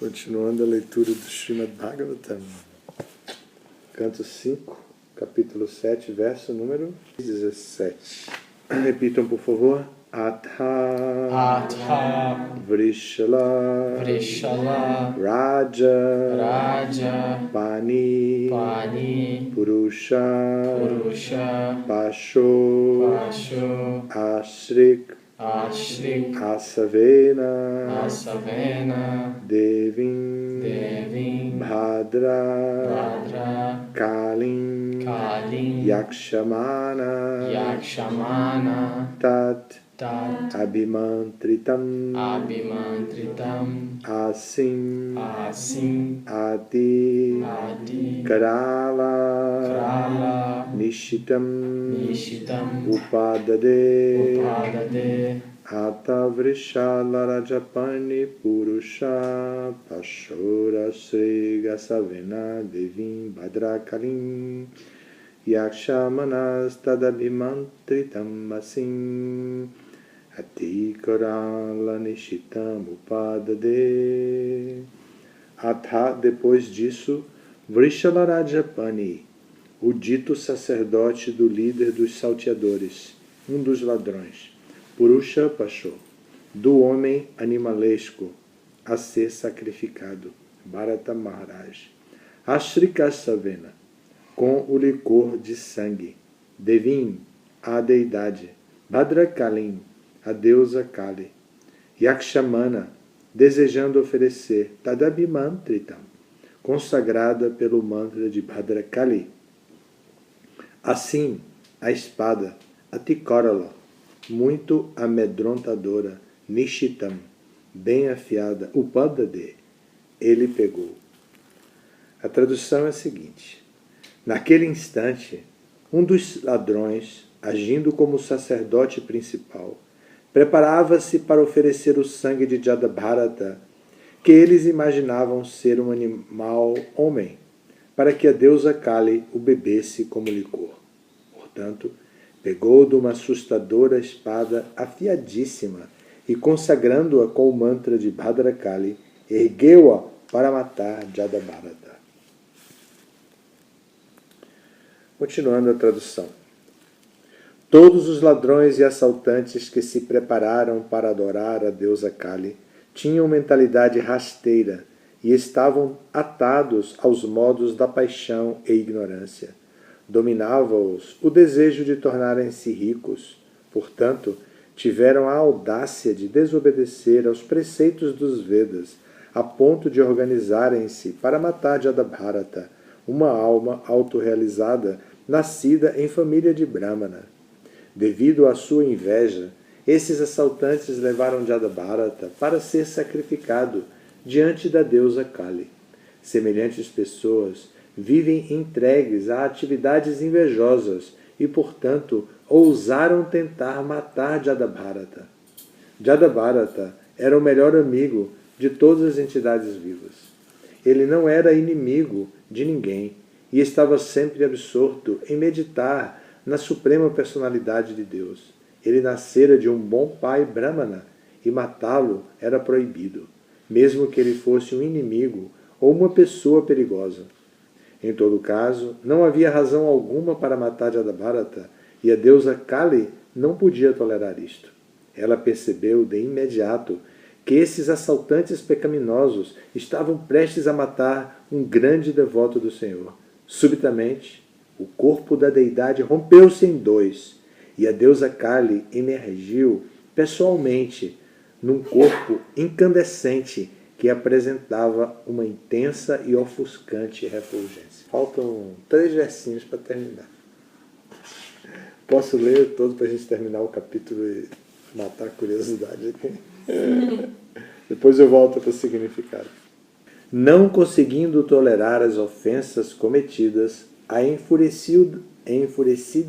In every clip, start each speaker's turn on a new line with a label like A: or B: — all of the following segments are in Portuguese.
A: Continuando a leitura do Srimad Bhagavatam, canto 5, capítulo 7, verso número 17. Repitam, por favor. Atha Vrishala Raja Pani Purusha Pasho Ashrik Asavena Devim Bhadra Kalin Yakshamana Tat Abhimantritam Asim Adi Karala Nishitam Upadade Ata Vrishala Rajapani Purusha Pashora Sriga Savena Devim Bhadrakalim Yakshamanas Tadabhimantritam Asim Ati Karala Nishitam Upadade. Atha, depois disso, Vrishala Rajapani, o dito sacerdote do líder dos salteadores, um dos ladrões, Purusha Pasho, do homem animalesco a ser sacrificado, Bharata Maharaj, Ashrikasavena, com o licor de sangue, Devim, a deidade, Bhadrakalim, a deusa Kali, Yakshamana, desejando oferecer Tadabhimantritam, consagrada pelo mantra de Bhadrakali. Assim, a espada, Atikarala, muito amedrontadora, Nishitam, bem afiada, Upadade, ele pegou. A tradução é a seguinte: naquele instante, um dos ladrões, agindo como sacerdote principal, preparava-se para oferecer o sangue de Jadabharata, que eles imaginavam ser um animal homem, para que a deusa Kali o bebesse como licor. Portanto, pegou de uma assustadora espada afiadíssima e, consagrando-a com o mantra de Bhadrakali, ergueu-a para matar Jadabharata. Continuando a tradução. Todos os ladrões e assaltantes que se prepararam para adorar a deusa Kali tinham mentalidade rasteira e estavam atados aos modos da paixão e ignorância. Dominava-os o desejo de tornarem-se ricos. Portanto, tiveram a audácia de desobedecer aos preceitos dos Vedas, a ponto de organizarem-se para matar Jadabharata, uma alma autorrealizada, nascida em família de Brahmana. Devido à sua inveja, esses assaltantes levaram Jadabharata para ser sacrificado diante da deusa Kali. Semelhantes pessoas vivem entregues a atividades invejosas e, portanto, ousaram tentar matar Jadabharata. Jadabharata era o melhor amigo de todas as entidades vivas. Ele não era inimigo de ninguém e estava sempre absorto em meditar na suprema personalidade de Deus. Ele nascera de um bom pai brahmana e matá-lo era proibido, mesmo que ele fosse um inimigo ou uma pessoa perigosa. Em todo caso, não havia razão alguma para matar Jadabharata e a deusa Kali não podia tolerar isto. Ela percebeu de imediato que esses assaltantes pecaminosos estavam prestes a matar um grande devoto do Senhor. Subitamente, o corpo da deidade rompeu-se em dois e a deusa Kali emergiu pessoalmente num corpo incandescente que apresentava uma intensa e ofuscante refulgência. Faltam 3 versinhos para terminar. Posso ler todo para a gente terminar o capítulo e matar a curiosidade aqui? Depois eu volto para o significado. Não conseguindo tolerar as ofensas cometidas, a enfurecida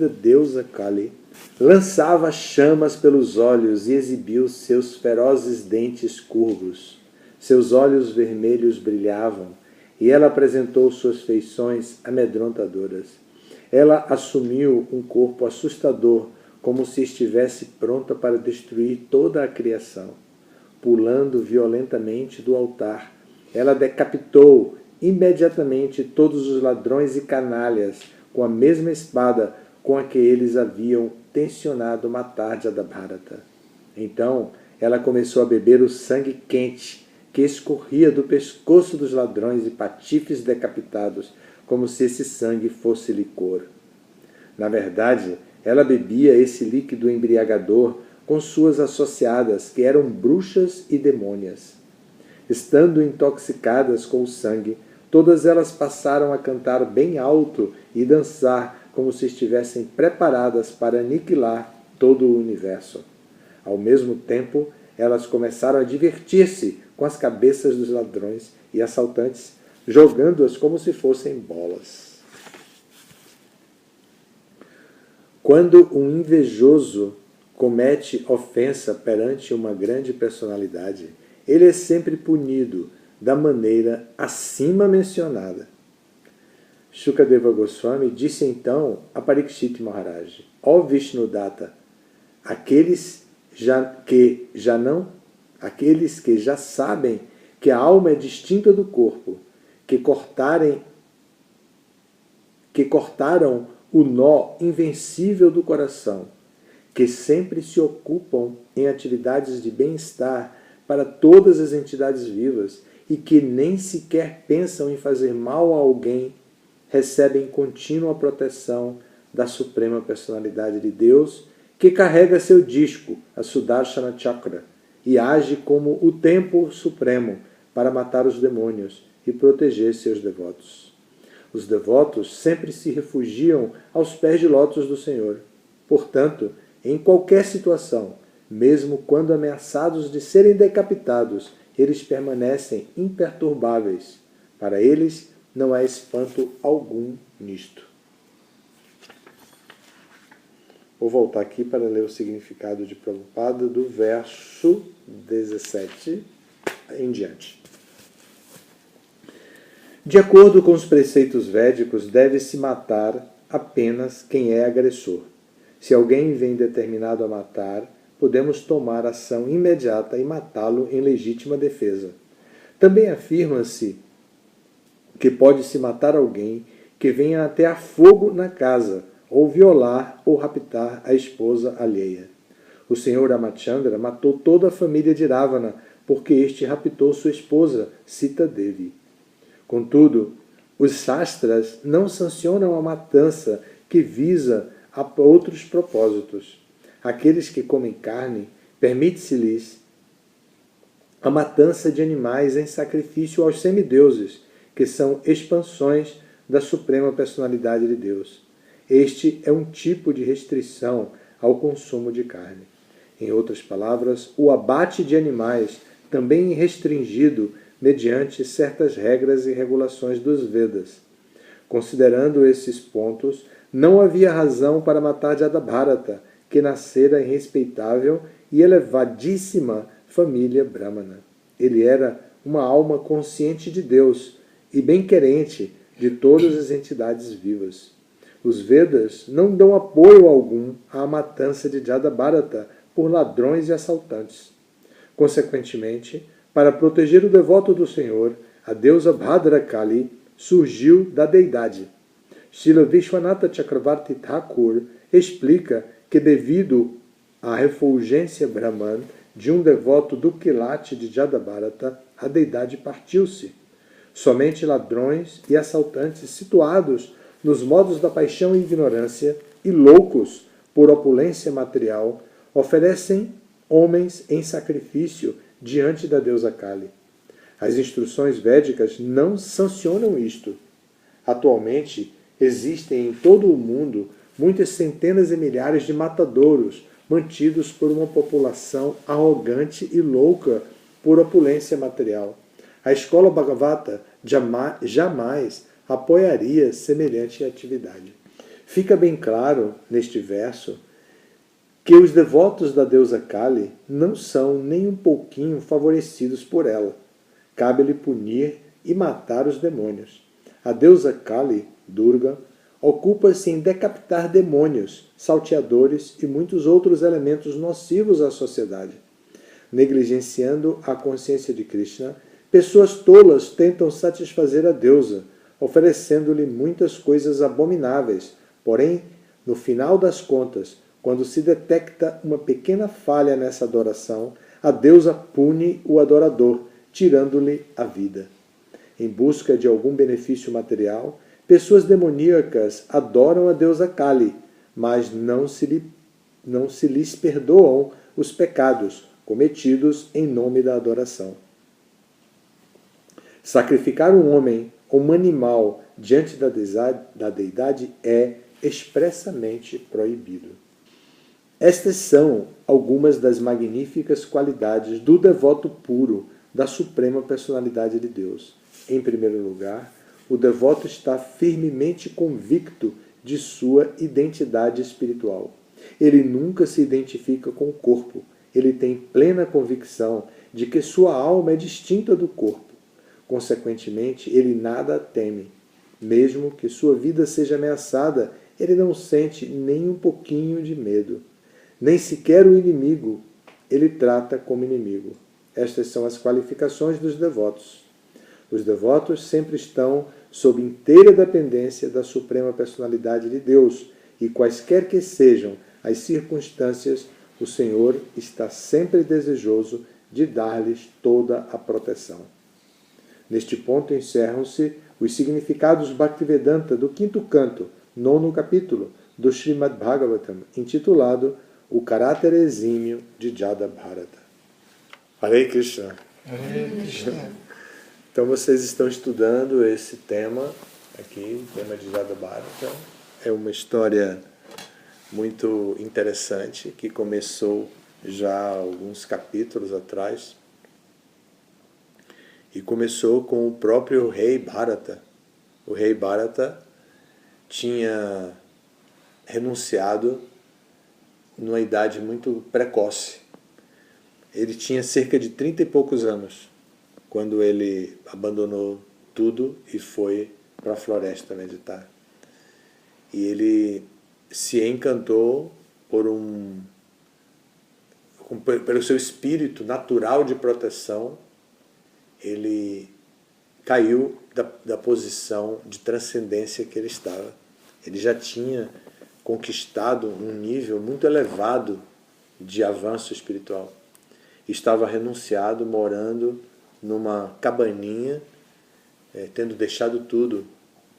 A: deusa Kali lançava chamas pelos olhos e exibiu seus ferozes dentes curvos. Seus olhos vermelhos brilhavam e ela apresentou suas feições amedrontadoras. Ela assumiu um corpo assustador, como se estivesse pronta para destruir toda a criação. Pulando violentamente do altar, ela decapitou imediatamente todos os ladrões e canalhas com a mesma espada com a que eles haviam tensionado matar Jadabharata. Então, ela começou a beber o sangue quente que escorria do pescoço dos ladrões e patifes decapitados, como se esse sangue fosse licor. Na verdade, ela bebia esse líquido embriagador com suas associadas, que eram bruxas e demônias. Estando intoxicadas com o sangue, todas elas passaram a cantar bem alto e dançar como se estivessem preparadas para aniquilar todo o universo. Ao mesmo tempo, elas começaram a divertir-se com as cabeças dos ladrões e assaltantes, jogando-as como se fossem bolas. Quando um invejoso comete ofensa perante uma grande personalidade, ele é sempre punido da maneira acima mencionada. Shukadeva Goswami disse então a Parikshit Maharaj: ó Vishnudatta, aqueles que já sabem que a alma é distinta do corpo, que cortaram o nó invencível do coração, que sempre se ocupam em atividades de bem-estar para todas as entidades vivas e que nem sequer pensam em fazer mal a alguém, recebem contínua proteção da Suprema Personalidade de Deus, que carrega seu disco, a Sudarshana Chakra, e age como o Templo Supremo para matar os demônios e proteger seus devotos. Os devotos sempre se refugiam aos pés de lótus do Senhor. Portanto, em qualquer situação, mesmo quando ameaçados de serem decapitados, eles permanecem imperturbáveis. Para eles, não há espanto algum nisto. Vou voltar aqui para ler o significado de Prabhupada do verso 17 em diante. De acordo com os preceitos védicos, deve-se matar apenas quem é agressor. Se alguém vem determinado a matar, podemos tomar ação imediata e matá-lo em legítima defesa. Também afirma-se que pode-se matar alguém que venha até a fogo na casa, ou violar ou raptar a esposa alheia. O senhor Ramachandra matou toda a família de Ravana, porque este raptou sua esposa, Sita Devi. Contudo, os Shastras não sancionam a matança que visa a outros propósitos. Aqueles que comem carne, permite-se-lhes a matança de animais em sacrifício aos semideuses, que são expansões da Suprema Personalidade de Deus. Este é um tipo de restrição ao consumo de carne. Em outras palavras, o abate de animais também é restringido mediante certas regras e regulações dos Vedas. Considerando esses pontos, não havia razão para matar Jadabharata, que nascera em respeitável e elevadíssima família brahmana. Ele era uma alma consciente de Deus e bem-querente de todas as entidades vivas. Os Vedas não dão apoio algum à matança de Jadabharata por ladrões e assaltantes. Consequentemente, para proteger o devoto do Senhor, a deusa Bhadrakali surgiu da deidade. Srila Vishwanatha Chakravarti Thakur explica que, devido à refulgência Brahman de um devoto do quilate de Jadabharata, a deidade partiu-se. Somente ladrões e assaltantes situados nos modos da paixão e ignorância e loucos por opulência material oferecem homens em sacrifício diante da deusa Kali. As instruções védicas não sancionam isto. Atualmente, existem em todo o mundo muitas centenas e milhares de matadouros mantidos por uma população arrogante e louca por opulência material. A escola Bhagavata jamais apoiaria semelhante atividade. Fica bem claro, neste verso, que os devotos da deusa Kali não são nem um pouquinho favorecidos por ela. Cabe-lhe punir e matar os demônios. A deusa Kali, Durga, ocupa-se em decapitar demônios, salteadores e muitos outros elementos nocivos à sociedade. Negligenciando a consciência de Krishna, Pessoas tolas tentam satisfazer a deusa, oferecendo-lhe muitas coisas abomináveis. Porém, no final das contas, quando se detecta uma pequena falha nessa adoração, a deusa pune o adorador, tirando-lhe a vida. Em busca de algum benefício material, pessoas demoníacas adoram a deusa Kali, mas não se lhes perdoam os pecados cometidos em nome da adoração. Sacrificar um homem ou um animal diante da deidade é expressamente proibido. Estas são algumas das magníficas qualidades do devoto puro da Suprema Personalidade de Deus. Em primeiro lugar, o devoto está firmemente convicto de sua identidade espiritual. Ele nunca se identifica com o corpo. Ele tem plena convicção de que sua alma é distinta do corpo. Consequentemente, ele nada teme. Mesmo que sua vida seja ameaçada, ele não sente nem um pouquinho de medo. Nem sequer o inimigo ele trata como inimigo. Estas são as qualificações dos devotos. Os devotos sempre estão sob inteira dependência da Suprema Personalidade de Deus, e quaisquer que sejam as circunstâncias, o Senhor está sempre desejoso de dar-lhes toda a proteção. Neste ponto encerram-se os significados Bhaktivedanta do quinto canto, 9º capítulo do Srimad Bhagavatam, intitulado O Caráter Exímio de Jada Bharata. Hare Krishna.
B: Hare Krishna.
A: Então vocês estão estudando esse tema aqui, o tema de Jada Bharata. É uma história muito interessante que começou já há alguns capítulos atrás. E começou com o próprio rei Bharata. O rei Bharata tinha renunciado numa idade muito precoce. Ele tinha cerca de 30 e poucos anos quando ele abandonou tudo e foi para a floresta meditar. E ele se encantou pelo seu espírito natural de proteção. Ele caiu da posição de transcendência que ele estava. Ele já tinha conquistado um nível muito elevado de avanço espiritual. Estava renunciado, morando numa cabaninha, tendo deixado tudo.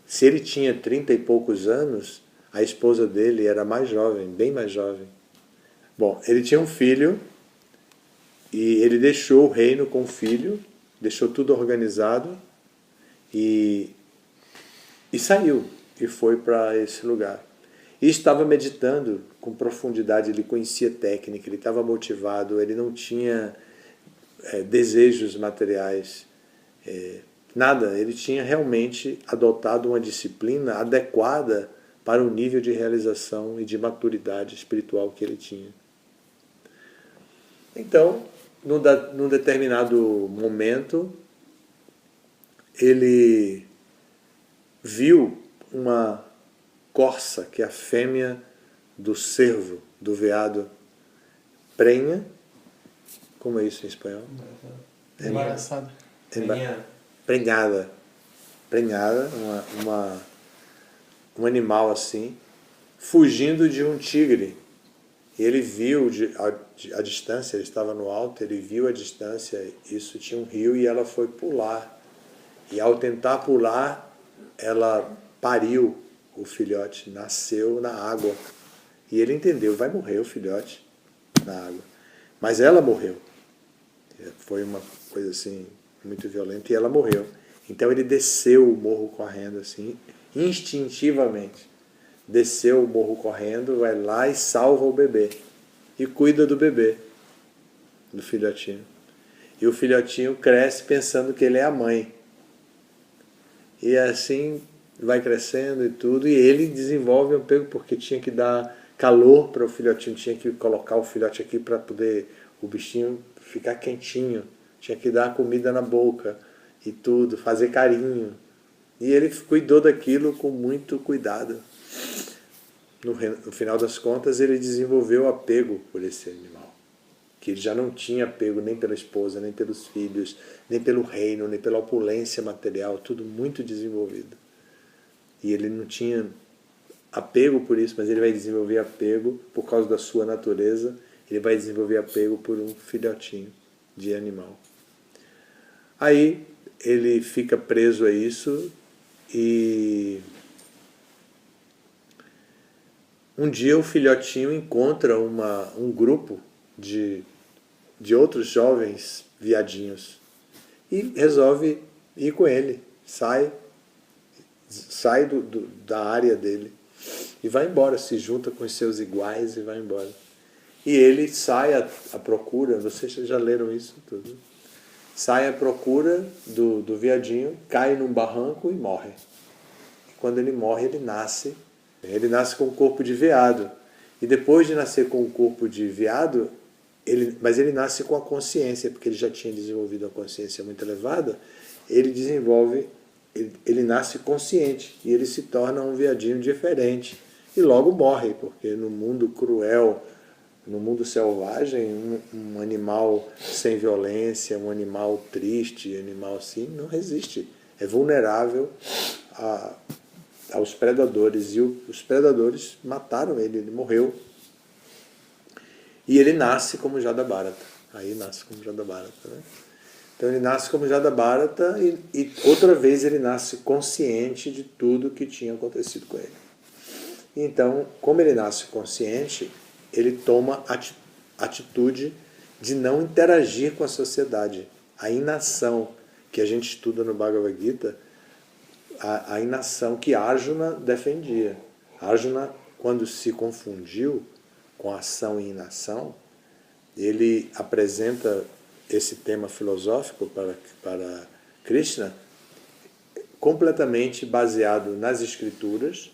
A: Se ele tinha 30 e poucos anos, a esposa dele era mais jovem, bem mais jovem. Bom, ele tinha um filho e ele deixou o reino com o filho, deixou tudo organizado e saiu e foi para esse lugar. E estava meditando com profundidade, ele conhecia técnica, ele estava motivado, ele não tinha desejos materiais, nada. Ele tinha realmente adotado uma disciplina adequada para o nível de realização e de maturidade espiritual que ele tinha. Então, num determinado momento, ele viu uma corça, que é a fêmea do cervo, do veado, prenha. Como é isso em espanhol?
B: Embaraçada.
A: Prenhada, um animal assim, fugindo de um tigre. E ele viu a distância, ele estava no alto, ele viu a distância, isso tinha um rio e ela foi pular. E ao tentar pular, ela pariu o filhote, nasceu na água. E ele entendeu, vai morrer o filhote na água. Mas ela morreu. Foi uma coisa assim, muito violenta, e ela morreu. Então ele desceu o morro correndo assim, instintivamente. Desceu o morro correndo, vai lá e salva o bebê. E cuida do bebê, do filhotinho. E o filhotinho cresce pensando que ele é a mãe. E assim vai crescendo e tudo. E ele desenvolve um apego porque tinha que dar calor para o filhotinho. Tinha que colocar o filhote aqui para poder o bichinho ficar quentinho. Tinha que dar comida na boca e tudo, fazer carinho. E ele cuidou daquilo com muito cuidado. No final das contas, ele desenvolveu apego por esse animal. que ele já não tinha apego nem pela esposa, nem pelos filhos, nem pelo reino, nem pela opulência material, tudo muito desenvolvido. E ele não tinha apego por isso, mas ele vai desenvolver apego por causa da sua natureza, ele vai desenvolver apego por um filhotinho de animal. Aí ele fica preso a isso e um dia o filhotinho encontra um grupo de outros jovens viadinhos e resolve ir com ele, sai da área dele e vai embora, se junta com os seus iguais e vai embora. E ele sai à procura, vocês já leram isso tudo, sai à procura do viadinho, cai num barranco e morre. Quando ele morre, ele nasce com o corpo de veado. E depois de nascer com o corpo de veado, mas ele nasce com a consciência, porque ele já tinha desenvolvido uma consciência muito elevada, ele nasce consciente e ele se torna um veadinho diferente. E logo morre, porque no mundo cruel, no mundo selvagem, um animal sem violência, um animal triste, um animal assim, não resiste. É vulnerável aos predadores. E os predadores mataram ele morreu. E ele nasce como Jadabharata. Aí nasce como Jadabharata, né? Então ele nasce como Jadabharata e outra vez ele nasce consciente de tudo que tinha acontecido com ele. Então, como ele nasce consciente, ele toma atitude de não interagir com a sociedade. A inação que a gente estuda no Bhagavad Gita, a inação que Arjuna defendia. Arjuna, quando se confundiu com ação e inação, ele apresenta esse tema filosófico para Krishna completamente baseado nas escrituras,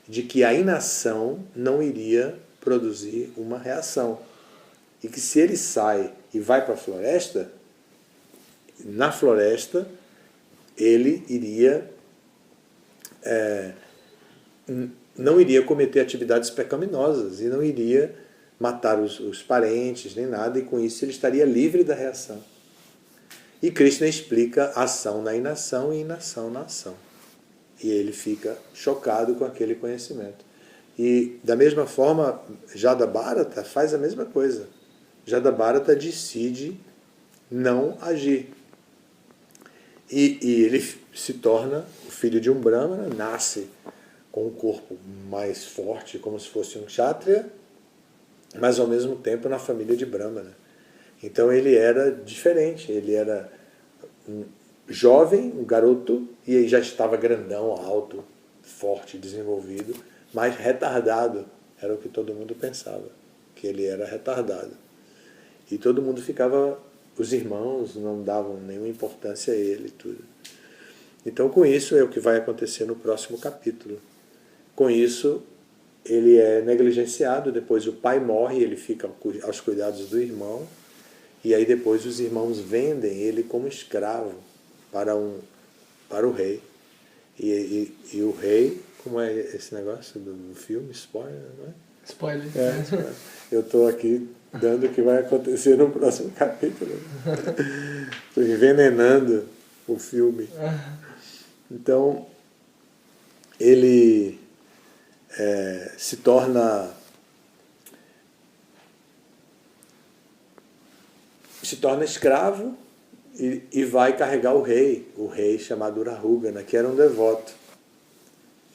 A: de que a inação não iria produzir uma reação. E que se ele sai e vai para a floresta, na floresta ele iria não iria cometer atividades pecaminosas e não iria matar os parentes nem nada, e com isso ele estaria livre da reação. E Krishna explica ação na inação e inação na ação. E ele fica chocado com aquele conhecimento. E, da mesma forma, Jadabharata faz a mesma coisa. Jadabharata decide não agir. E ele se torna o filho de um Brahmana, nasce com um corpo mais forte, como se fosse um Kshatriya, mas ao mesmo tempo na família de Brahmana. Então ele era diferente, ele era um jovem, um garoto, e aí já estava grandão, alto, forte, desenvolvido, mas retardado. Era o que todo mundo pensava, que ele era retardado. E todo mundo ficava, os irmãos não davam nenhuma importância a ele e tudo. Então com isso é o que vai acontecer no próximo capítulo. Com isso, ele é negligenciado, depois o pai morre, ele fica aos cuidados do irmão, e aí depois os irmãos vendem ele como escravo para o rei. E o rei, como é esse negócio do filme? Spoiler, não é?
B: Spoiler.
A: Spoiler. Eu estou aqui dando o que vai acontecer no próximo capítulo. Estou envenenando o filme. Então, ele se torna escravo e vai carregar o rei chamado Rahugana, que era um devoto.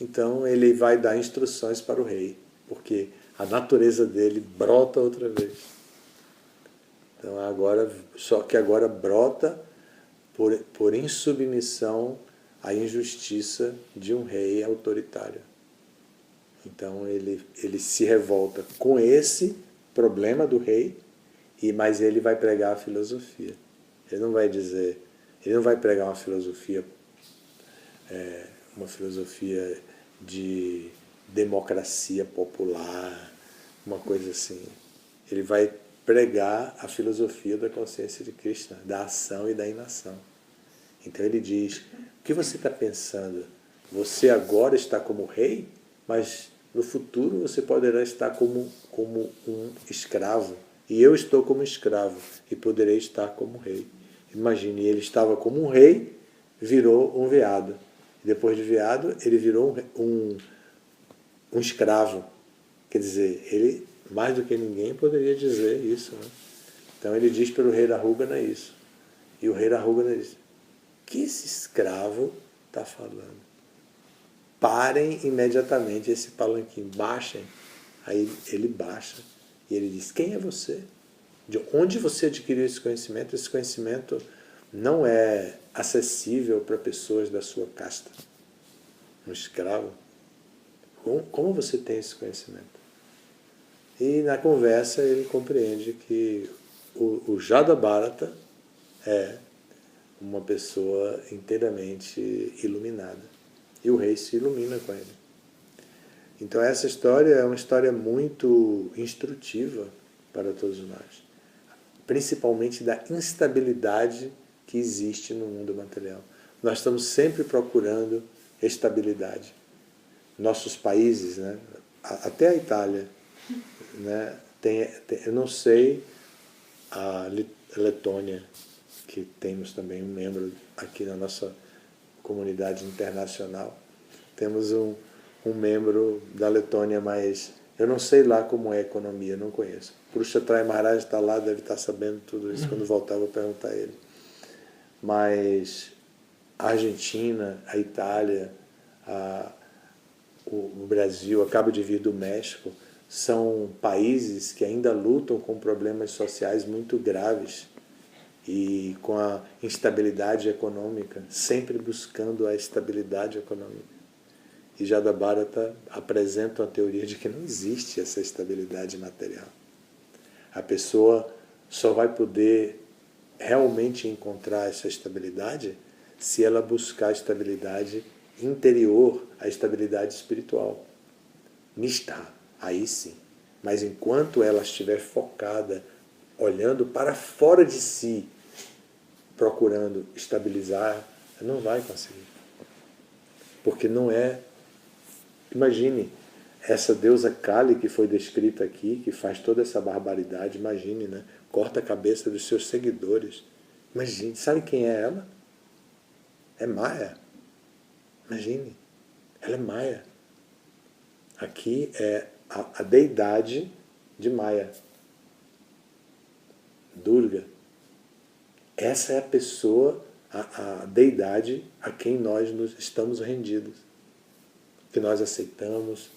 A: Então ele vai dar instruções para o rei, porque a natureza dele brota outra vez. Então só que agora brota por insubmissão à injustiça de um rei autoritário. Então ele se revolta com esse problema do rei, mas ele vai pregar a filosofia. Ele não vai pregar uma filosofia de democracia popular, uma coisa assim. Ele vai pregar a filosofia da consciência de Krishna, da ação e da inação. Então ele diz: o que você está pensando? Você agora está como rei, mas no futuro você poderá estar como um escravo. e eu estou como escravo, e poderei estar como rei. Imagine, ele estava como um rei, virou um veado. Depois de veado, ele virou um escravo. Quer dizer, ele, mais do que ninguém, poderia dizer isso. Né? Então ele diz para o rei da Rúgana isso. E o rei da Rúgana diz, que esse escravo está falando? Parem imediatamente esse palanquim, baixem. Aí ele baixa e ele diz, quem é você? De onde você adquiriu esse conhecimento? Esse conhecimento não é acessível para pessoas da sua casta. Um escravo. Como você tem esse conhecimento? E na conversa ele compreende que o Jadabharata é uma pessoa inteiramente iluminada. E o rei se ilumina com ele. Então essa história é uma história muito instrutiva para todos nós. Principalmente da instabilidade que existe no mundo material. Nós estamos sempre procurando estabilidade. Nossos países, né? Até a Itália, né? Eu não sei a Letônia, que temos também um membro aqui na nossa comunidade internacional. Temos um membro da Letônia, mas eu não sei lá como é a economia, não conheço. Purushottam Maharaj está lá, deve estar sabendo tudo isso. Quando voltar, eu vou perguntar a ele. Mas a Argentina, a Itália, o Brasil, acabo de vir do México, são países que ainda lutam com problemas sociais muito graves e com a instabilidade econômica, sempre buscando a estabilidade econômica. E Jadabharata apresenta uma teoria de que não existe essa estabilidade material. A pessoa só vai poder realmente encontrar essa estabilidade se ela buscar a estabilidade interior, a estabilidade espiritual. Nistha, aí sim. Mas enquanto ela estiver focada, olhando para fora de si, procurando estabilizar, ela não vai conseguir. Porque não é... Imagine, essa deusa Kali que foi descrita aqui, que faz toda essa barbaridade, imagine, né? Corta a cabeça dos seus seguidores. Imagine, sabe quem é ela? É Maya. Imagine, ela é Maya. Aqui é a deidade de Maya. Durga. Essa é a pessoa, a deidade a quem nós estamos rendidos. Que nós aceitamos,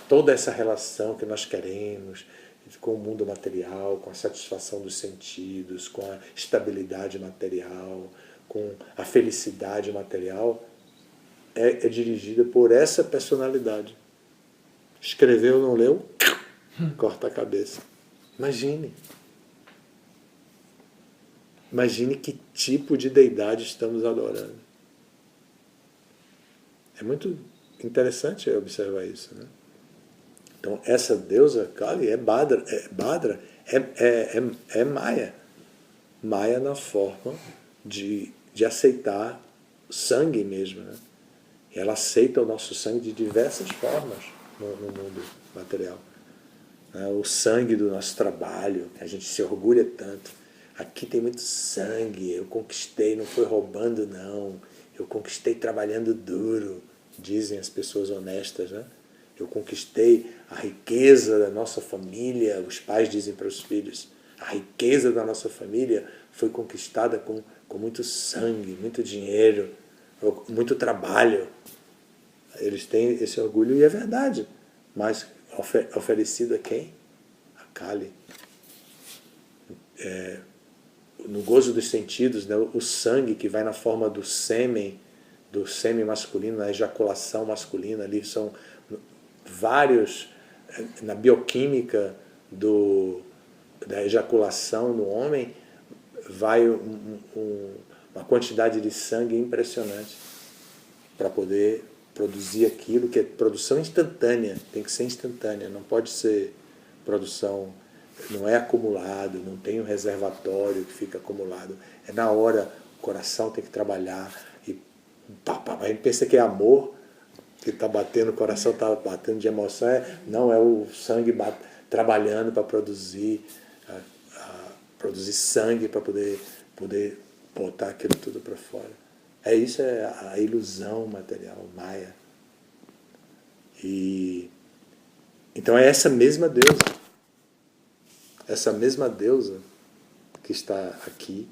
A: toda essa relação que nós queremos com o mundo material, com a satisfação dos sentidos, com a estabilidade material, com a felicidade material, é dirigida por essa personalidade. Escreveu, não leu, corta a cabeça. Imagine. Imagine que tipo de deidade estamos adorando. É muito interessante observar isso, né? Então, essa deusa Kali é Bhadra, é Maya. Maya na forma de aceitar sangue mesmo, né? E ela aceita o nosso sangue de diversas formas no mundo material. O sangue do nosso trabalho, a gente se orgulha tanto. Aqui tem muito sangue, eu conquistei, não foi roubando não. Eu conquistei trabalhando duro, dizem as pessoas honestas, né? Eu conquistei a riqueza da nossa família, os pais dizem para os filhos, a riqueza da nossa família foi conquistada com muito sangue, muito dinheiro, muito trabalho. Eles têm esse orgulho e é verdade, mas oferecido a quem? A Kali. No gozo dos sentidos, né, o sangue que vai na forma do sêmen masculino, na ejaculação masculina, ali são vários, na bioquímica da ejaculação no homem, vai uma quantidade de sangue impressionante para poder produzir aquilo que é produção instantânea, tem que ser instantânea, não pode ser produção... Não é acumulado, não tem um reservatório que fica acumulado. É na hora, o coração tem que trabalhar. E a gente pensa que é amor, que está batendo, o coração está batendo de emoção. Não, é o sangue trabalhando para produzir sangue para poder botar aquilo tudo para fora. Isso é a ilusão material, Maya. Então é essa mesma deusa que está aqui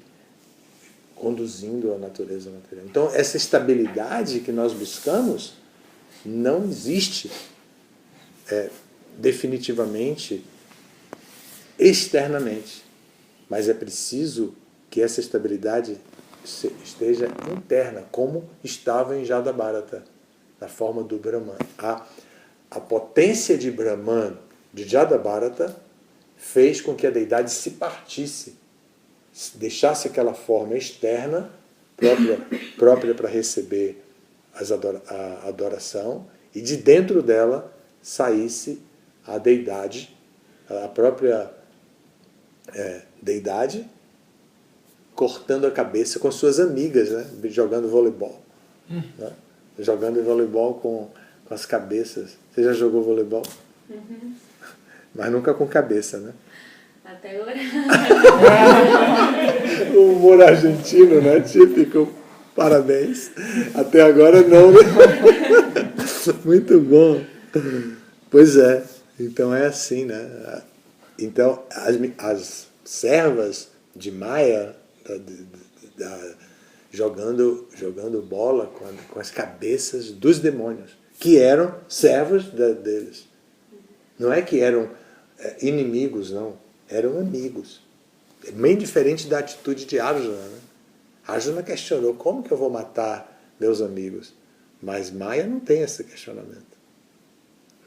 A: conduzindo a natureza material. Então essa estabilidade que nós buscamos não existe definitivamente externamente, mas é preciso que essa estabilidade esteja interna, como estava em Jadabharata, na forma do Brahman. A potência de Brahman, de Jadabharata, fez com que a deidade se partisse, deixasse aquela forma externa, própria para receber a adoração, e de dentro dela saísse a deidade, a própria deidade, cortando a cabeça com suas amigas, né? Jogando voleibol. Né? Jogando voleibol com as cabeças. Você já jogou voleibol?
C: Uhum.
A: Mas nunca com cabeça, né?
C: Até agora.
A: O humor argentino, né? Típico. Parabéns. Até agora não, né? Muito bom. Pois é. Então é assim, né? Então as servas de Maya jogando bola com as cabeças dos demônios, que eram servos deles. Não é que eram inimigos, não. Eram amigos. É bem diferente da atitude de Arjuna. Né? Arjuna questionou, como que eu vou matar meus amigos? Mas Maya não tem esse questionamento.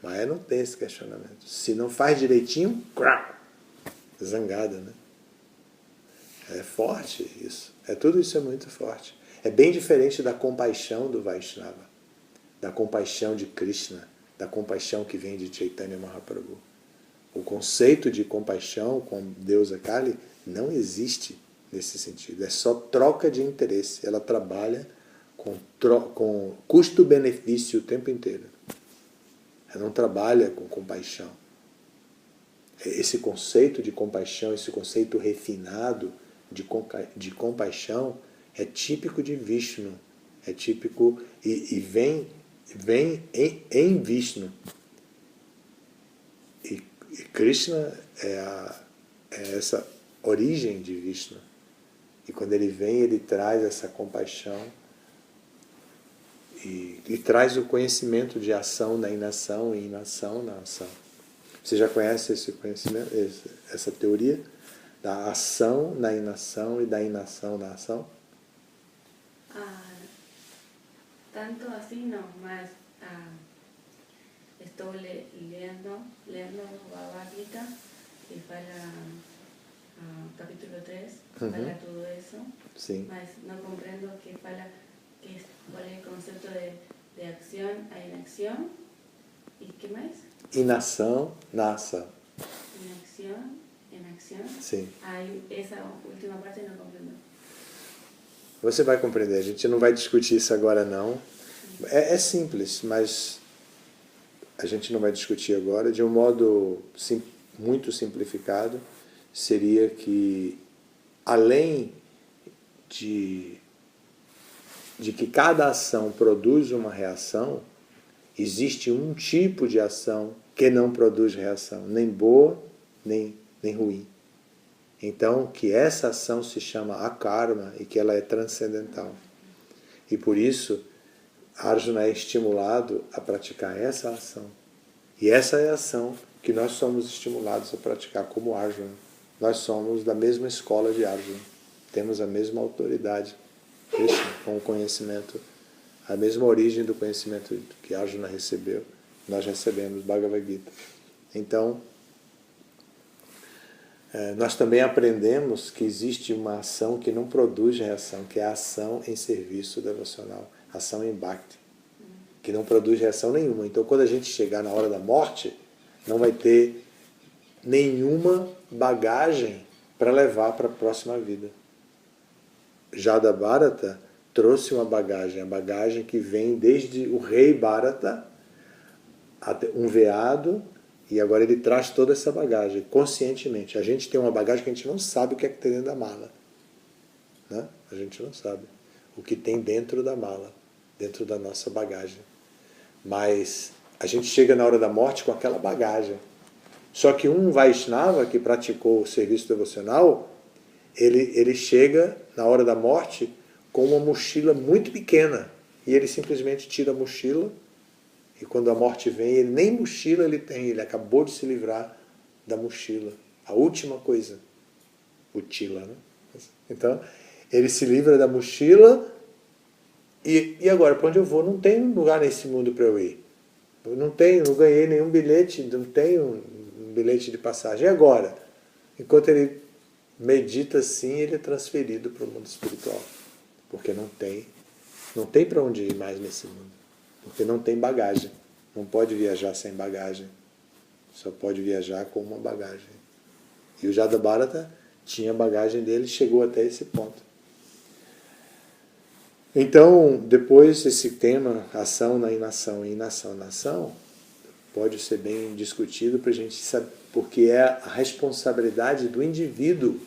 A: Maya não tem esse questionamento. Se não faz direitinho, zangada, né? É forte isso. Tudo isso é muito forte. É bem diferente da compaixão do Vaishnava, da compaixão de Krishna, da compaixão que vem de Chaitanya Mahaprabhu. O conceito de compaixão com Deus Kali não existe nesse sentido. É só troca de interesse. Ela trabalha com custo-benefício o tempo inteiro. Ela não trabalha com compaixão. Esse conceito de compaixão, esse conceito refinado de compaixão é típico de Vishnu. É típico e vem em Vishnu. E Krishna é essa origem de Vishnu. E quando ele vem, ele traz essa compaixão e traz o conhecimento de ação na inação e inação na ação. Você já conhece esse conhecimento, essa teoria da ação na inação e da inação na ação?
C: Tanto así no, mas estoy leyendo Bhagavad Gita y fala capítulo 3, fala todo eso,
A: Sim.
C: mas no comprendo que fala cuál es el concepto de acción a inacción y qué más.
A: Inação na ação.
C: Inacción en acción.
A: Sim.
C: Aí essa última parte não compreendo.
A: Você vai compreender, a gente não vai discutir isso agora não. É simples, mas a gente não vai discutir agora. De um modo muito simplificado, seria que além de que cada ação produz uma reação, existe um tipo de ação que não produz reação, nem boa, nem ruim. Então, que essa ação se chama akarma e que ela é transcendental. E por isso, Arjuna é estimulado a praticar essa ação. E essa é a ação que nós somos estimulados a praticar como Arjuna. Nós somos da mesma escola de Arjuna. Temos a mesma autoridade, com o conhecimento, a mesma origem do conhecimento que Arjuna recebeu. Nós recebemos Bhagavad Gita. Então, nós também aprendemos que existe uma ação que não produz reação, que é a ação em serviço devocional, ação em Bhakti, que não produz reação nenhuma. Então, quando a gente chegar na hora da morte, não vai ter nenhuma bagagem para levar para a próxima vida. Jadabharata trouxe uma bagagem, a bagagem que vem desde o rei Bharata, um veado E agora ele traz toda essa bagagem, conscientemente. A gente tem uma bagagem que a gente não sabe o que é que tem dentro da mala. Né? A gente não sabe o que tem dentro da mala, dentro da nossa bagagem. Mas a gente chega na hora da morte com aquela bagagem. Só que um Vaishnava que praticou o serviço devocional, ele chega na hora da morte com uma mochila muito pequena. E ele simplesmente tira a mochila, e quando a morte vem, ele nem mochila ele tem, ele acabou de se livrar da mochila. A última coisa, o tila, né? Então, ele se livra da mochila, e agora, para onde eu vou? Não tem lugar nesse mundo para eu ir. Eu não ganhei nenhum bilhete, não tenho um bilhete de passagem. E agora? Enquanto ele medita assim, ele é transferido para o mundo espiritual. Porque não tem para onde ir mais nesse mundo. Porque não tem bagagem. Não pode viajar sem bagagem. Só pode viajar com uma bagagem. E o Jadabharata tinha a bagagem dele e chegou até esse ponto. Então, depois esse tema, ação na inação e inação na ação, pode ser bem discutido para a gente saber, porque é a responsabilidade do indivíduo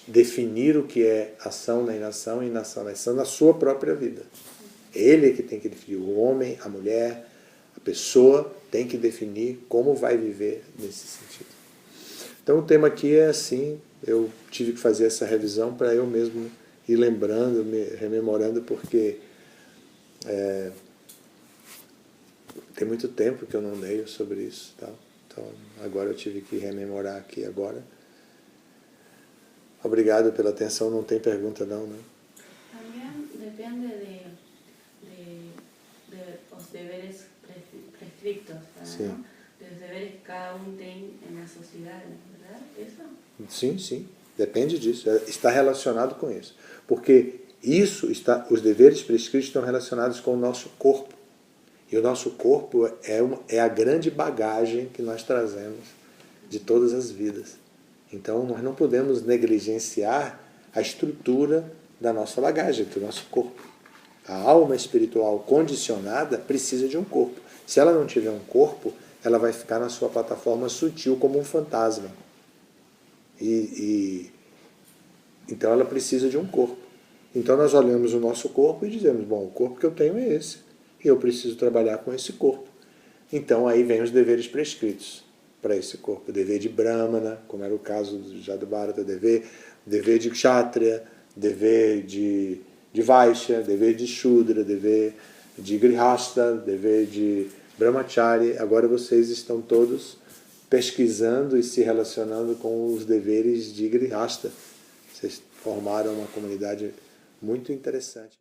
A: definir o que é ação na inação e inação na ação na sua própria vida. Ele é que tem que definir, o homem, a mulher, a pessoa tem que definir como vai viver nesse sentido. Então o tema aqui é assim, eu tive que fazer essa revisão para eu mesmo ir lembrando, me rememorando, porque tem muito tempo que eu não leio sobre isso. Tá? Então agora eu tive que rememorar aqui agora. Obrigado pela atenção, não tem pergunta não, né?
C: También depende de los deberes prescritos,
A: Sim.
C: ¿no? De los deberes que cada uno tem na sociedade, ¿verdad? Eso?
A: Sim, sim. Depende disso. Está relacionado com isso. Porque os deveres prescritos estão relacionados com o nosso corpo. E o nosso corpo é a grande bagagem que nós trazemos de todas as vidas. Então nós não podemos negligenciar a estrutura da nossa bagagem, do nosso corpo. A alma espiritual condicionada precisa de um corpo. Se ela não tiver um corpo, ela vai ficar na sua plataforma sutil como um fantasma. Então ela precisa de um corpo. Então nós olhamos o nosso corpo e dizemos, bom, o corpo que eu tenho é esse. E eu preciso trabalhar com esse corpo. Então aí vem os deveres prescritos para esse corpo. Dever de Brahmana, como era o caso do Jadabharata, dever de Kshatriya, dever de Vaishya, dever de Shudra, dever de Grihastha, dever de Brahmachari. Agora vocês estão todos pesquisando e se relacionando com os deveres de Grihastha. Vocês formaram uma comunidade muito interessante.